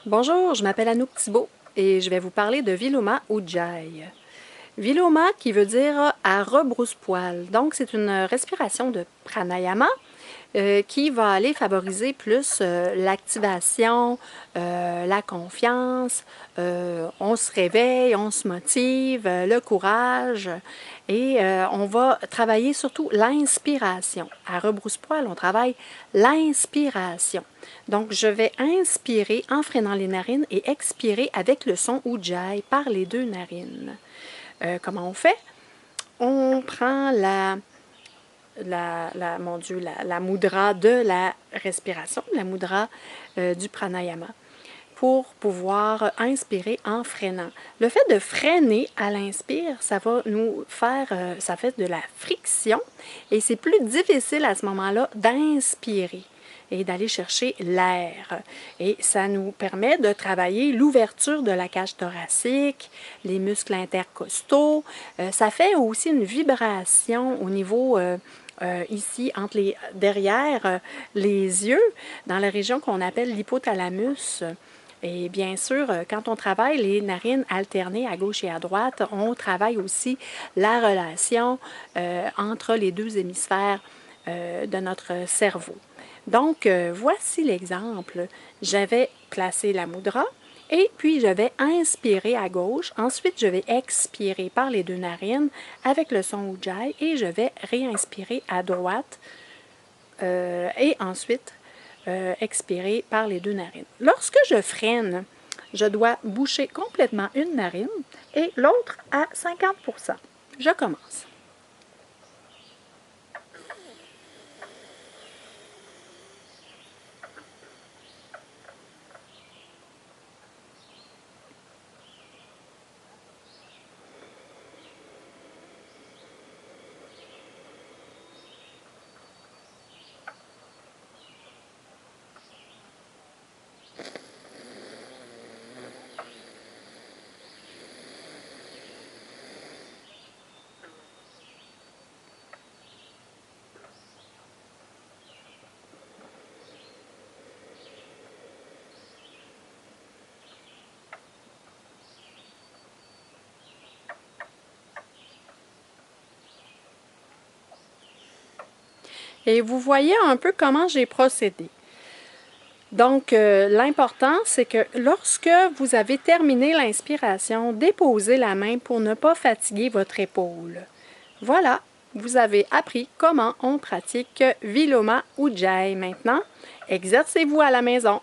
Bonjour, je m'appelle Anouk Thibault et je vais vous parler de Viloma Ujjayi. Viloma qui veut dire à rebrousse-poil. Donc, c'est une respiration de pranayama qui va aller favoriser plus l'activation, la confiance, on se réveille, on se motive, le courage et on va travailler surtout l'inspiration. À rebrousse-poil, on travaille l'inspiration. Donc, je vais inspirer en freinant les narines et expirer avec le son Ujjayi par les deux narines. Comment on fait? On prend la mudra de la respiration, la mudra du pranayama, pour pouvoir inspirer en freinant. Le fait de freiner à l'inspire, ça va nous faire, ça fait de la friction et c'est plus difficile à ce moment-là d'inspirer et d'aller chercher l'air. Et ça nous permet de travailler l'ouverture de la cage thoracique, les muscles intercostaux. Ça fait aussi une vibration au niveau ici, derrière les yeux, dans la région qu'on appelle l'hypothalamus. Et bien sûr, quand on travaille les narines alternées à gauche et à droite, on travaille aussi la relation entre les deux hémisphères de notre cerveau. Donc, voici l'exemple. J'avais placé la mudra et puis je vais inspirer à gauche. Ensuite, je vais expirer par les deux narines avec le son Ujjayi et je vais réinspirer à droite et ensuite expirer par les deux narines. Lorsque je freine, je dois boucher complètement une narine et l'autre à 50%. Je commence. Et vous voyez un peu comment j'ai procédé. Donc, l'important, c'est que lorsque vous avez terminé l'inspiration, déposez la main pour ne pas fatiguer votre épaule. Voilà, vous avez appris comment on pratique Viloma Ujjayi. Maintenant, exercez-vous à la maison.